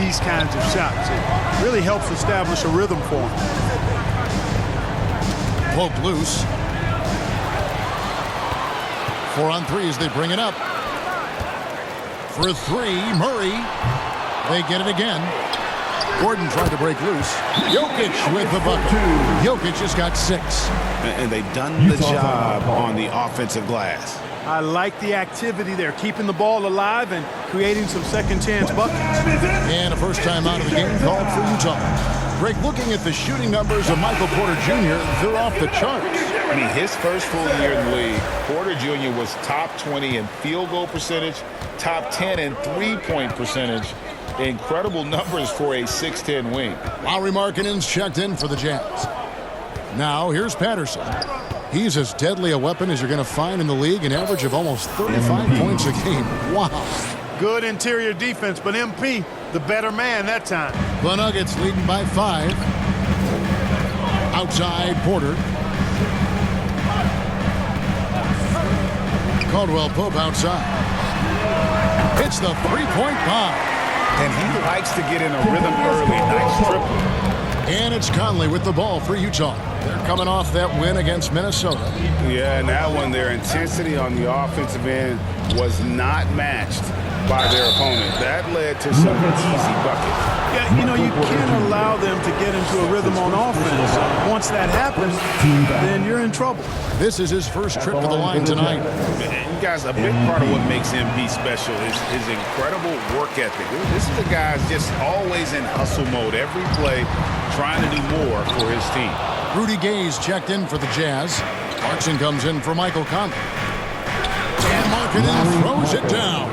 these kinds of shots. It really helps establish a rhythm for him. Pope loose. 4 on 3 as they bring it up. For 3, Murray. They get it again. Gordon tried to break loose. Jokic with the bucket. Jokic has got 6. And they've done the job on the offensive glass. I like the activity there, keeping the ball alive and creating some second-chance buckets. And a first time out of the game called for Utah. Greg, looking at the shooting numbers of Michael Porter Jr., they're off the charts. I mean, his first full year in the league, Porter Jr. was top 20 in field goal percentage, top 10 in three-point percentage. Incredible numbers for a 6'10 wing. Lauri Markkanen's checked in for the Jazz. Now, here's Patterson. He's as deadly a weapon as you're going to find in the league, an average of almost 35 points a game. Wow. Good interior defense, but MP, the better man that time. The Nuggets leading by 5. Outside, Porter. Caldwell Pope outside. Hits the three-point bomb. And he likes to get in a rhythm early. Nice triple. And it's Conley with the ball for Utah. They're coming off that win against Minnesota. Yeah, and that one, their intensity on the offensive end was not matched by their opponent. That led to some easy buckets. Yeah, you know, you can't allow them to get into a rhythm on offense. Once that happens, then you're in trouble. This is his first trip to the line tonight. And guys, a big part of what makes MP special is his incredible work ethic. This is the guy's just always in hustle mode. Every play trying to do more for his team. Rudy Gay's checked in for the Jazz. Clarkson comes in for Michael Conley. And Markkanen throws it down.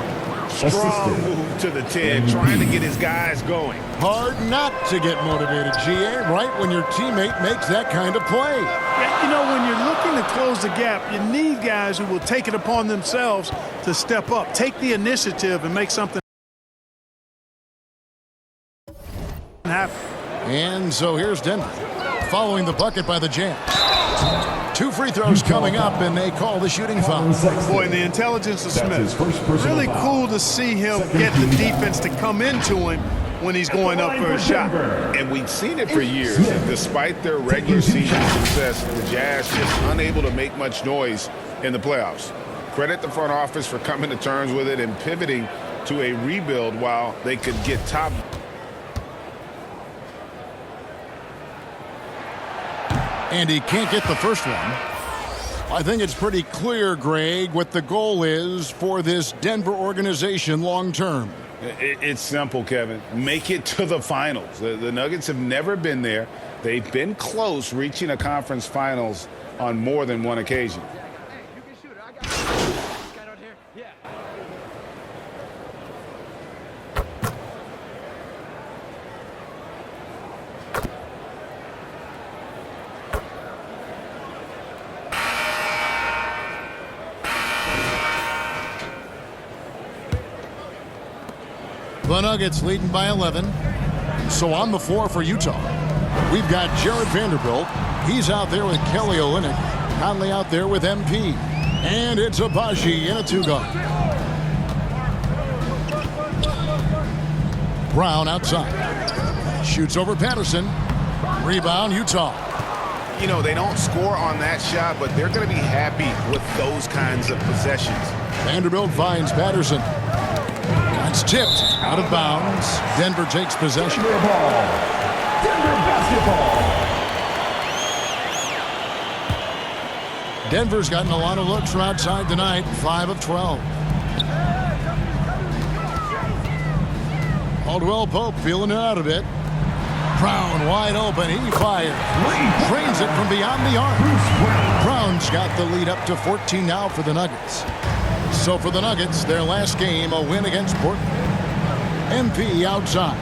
Strong move to the 10, trying to get his guys going. Hard not to get motivated, GA, right when your teammate makes that kind of play. Yeah, you know, when you're looking to close the gap, you need guys who will take it upon themselves to step up, take the initiative, and make something happen. And so here's Denver, following the bucket by the Jazz. 2 free throws coming up, and they call the shooting foul. Boy, and the intelligence of Smith. Really cool to see him get the defense to come into him when he's going up for a shot. And we've seen it for years. Despite their regular season success, the Jazz just unable to make much noise in the playoffs. Credit the front office for coming to terms with it and pivoting to a rebuild while they could get top. And he can't get the first one. I think it's pretty clear, Greg, what the goal is for this Denver organization long term. It's simple, Kevin. Make it to the finals. The Nuggets have never been there. They've been close reaching a conference finals on more than one occasion. The Nuggets leading by 11. So on the floor for Utah, we've got Jared Vanderbilt. He's out there with Kelly Olynyk. Conley out there with MP. And it's Agbaji in a 2-guard. Brown outside. Shoots over Patterson. Rebound, Utah. You know, they don't score on that shot, but they're going to be happy with those kinds of possessions. Vanderbilt finds Patterson. It's tipped out of bounds. Denver takes possession. Denver basketball. Denver's gotten a lot of looks from outside tonight. 5 of 12. Caldwell Pope feeling it out a bit. Brown wide open. He fires. Drains it from beyond the arc. Brown's got the lead up to 14 now for the Nuggets. So for the Nuggets, their last game, a win against Portland. MP outside.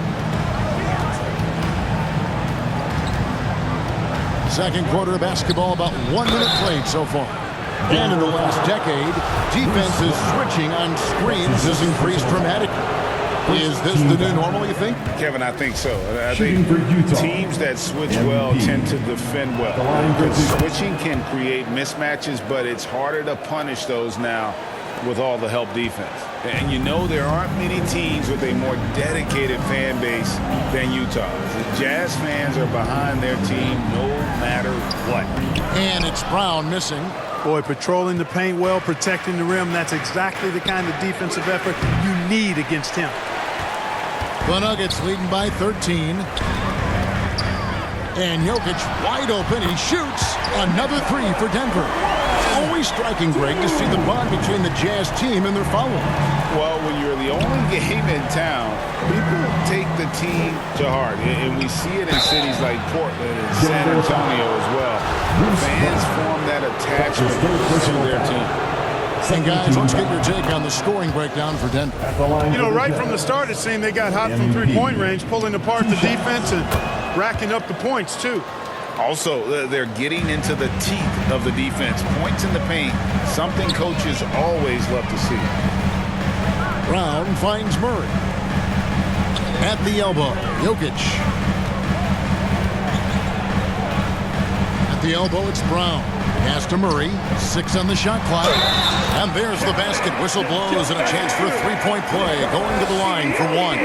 Second quarter of basketball, about 1 minute played so far. And in the last decade, defenses switching on screens has increased dramatically. Is this the new normal, you think? Kevin, I think so. I think teams that switch well tend to defend well. Switching can create mismatches, but it's harder to punish those now with all the help defense. And you know there aren't many teams with a more dedicated fan base than Utah. The Jazz fans are behind their team no matter what. And it's Brown missing. Boy, patrolling the paint well, protecting the rim. That's exactly the kind of defensive effort you need against him. The Nuggets leading by 13. And Jokic wide open. He shoots another three for Denver. Always striking, Greg, to see the bond between the Jazz team and their following. Well, when you're the only game in town, people take the team to heart. And we see it in cities like Portland and San Antonio as well. Fans form that attachment to their team. And guys, let's get your take on the scoring breakdown for Denver. You know, right from the start, it seemed they got hot from three-point range, pulling apart the defense and racking up the points, too. Also, they're getting into the teeth of the defense. Points in the paint, something coaches always love to see. Brown finds Murray. At the elbow, Jokic. At the elbow, it's Brown. Pass to Murray. 6 on the shot clock. And there's the basket. Whistle blows and a chance for a three-point play. Going to the line for one.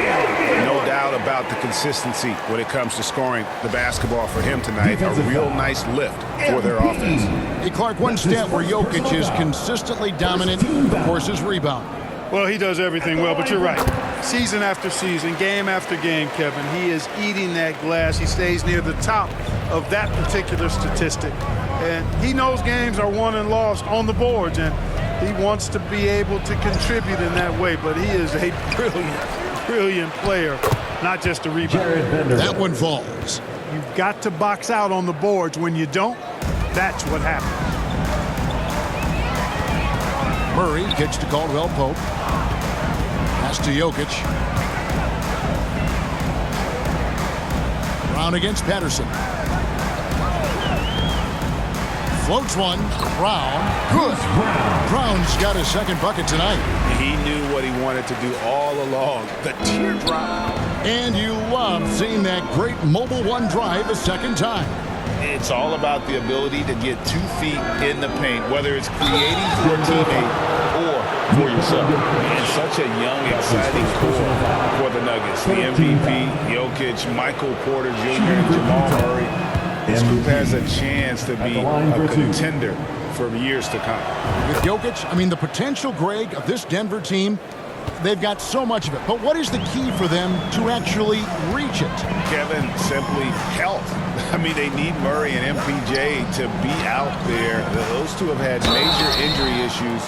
No doubt about the consistency when it comes to scoring the basketball for him tonight. A real nice lift for their offense. Hey, Clark, one stat where Jokic is consistently dominant, of course, is rebound. Well, he does everything well, but you're right. Season after season, game after game, Kevin, he is eating that glass. He stays near the top of that particular statistic. And he knows games are won and lost on the boards, and he wants to be able to contribute in that way. But he is a brilliant player, not just a rebounder. That one falls. You've got to box out on the boards. When you don't, that's what happens. Murray kicks to Caldwell Pope. Pass to Jokic. Brown against Patterson. Floats one. Brown. Good. Brown's got his second bucket tonight. He knew what he wanted to do all along. The teardrop. And you love seeing that great mobile one drive a second time. It's all about the ability to get 2 feet in the paint, whether it's creating for a teammate or for yourself. And such a young, exciting core for the Nuggets. The MVP, Jokic, Michael Porter Jr., and Jamal Murray. This group has a chance to be a contender for years to come. With Jokic, I mean, the potential, Greg, of this Denver team, they've got so much of it. But what is the key for them to actually reach it? Kevin, simply health. I mean, they need Murray and MPJ to be out there. Those two have had major injury issues.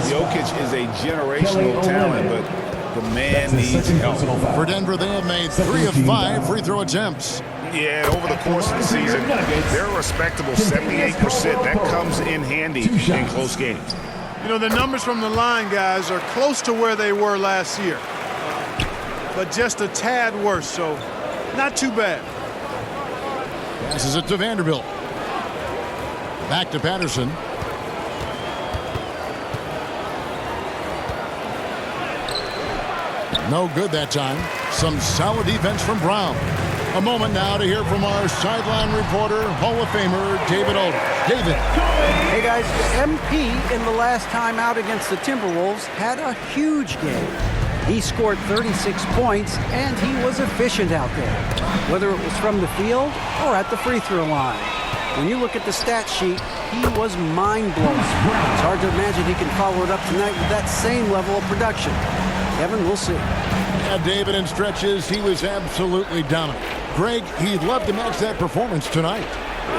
Jokic is a generational talent, but the man needs help. For Denver, they have made 3 of 5 free throw attempts. Yeah, over the course of the season, they're a respectable 78%. That comes in handy in close games. You know, the numbers from the line, guys, are close to where they were last year, but just a tad worse, so not too bad. Passes it to Vanderbilt. Back to Patterson. No good that time. Some solid defense from Brown. A moment now to hear from our sideline reporter, Hall of Famer David Aldridge. David. Hey guys, MP in the last time out against the Timberwolves had a huge game. He scored 36 points and he was efficient out there, whether it was from the field or at the free throw line. When you look at the stat sheet, he was mind-blowing. It's hard to imagine he can follow it up tonight with that same level of production. Kevin, we'll see. Yeah, David, in stretches, he was absolutely dominant. Greg, he'd love to match that performance tonight.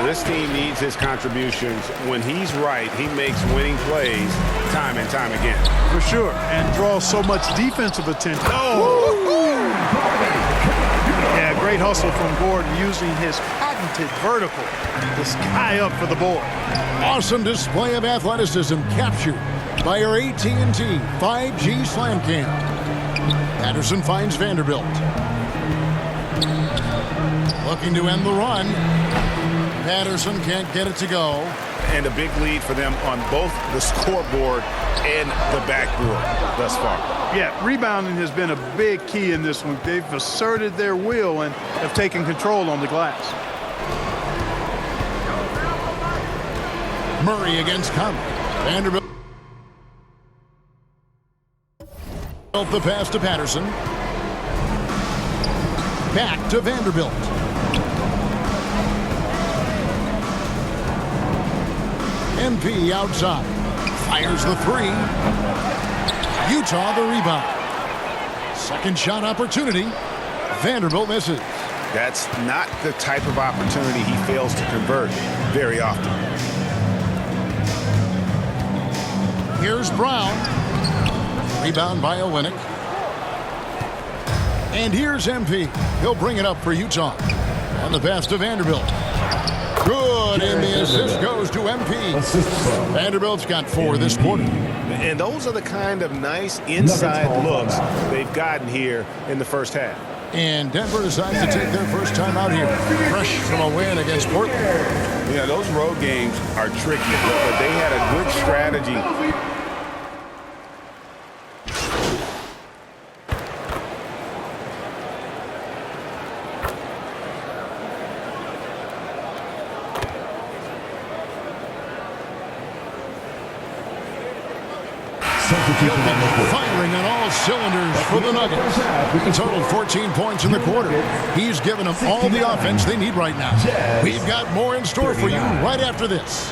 This team needs his contributions. When he's right, he makes winning plays time and time again. For sure, and draws so much defensive attention. Oh! Yeah, great hustle from Gordon using his patented vertical to sky up for the board. Awesome display of athleticism captured by our AT&T 5G Slam Cam. Patterson finds Vanderbilt. Looking to end the run. Patterson can't get it to go. And a big lead for them on both the scoreboard and the backboard thus far. Yeah, rebounding has been a big key in this one. They've asserted their will and have taken control on the glass. Murray against Conley. Vanderbilt The pass to Patterson. Back to Vanderbilt. MP outside. Fires the three. Utah the rebound. Second shot opportunity. Vanderbilt misses. That's not the type of opportunity he fails to convert very often. Here's Brown. Rebound by Olynyk. And here's MP. He'll bring it up for Utah. On the pass to Vanderbilt. Good, and the assist goes to MP. Vanderbilt's got 4 this quarter. And those are the kind of nice inside looks they've gotten here in the first half. And Denver decides to take their first time out here, fresh from a win against Portland. Yeah, those road games are tricky, but they had a good strategy. Firing on all cylinders for the Nuggets. He totaled 14 points in the quarter. He's given them all the offense they need right now. We've got more in store for you right after this.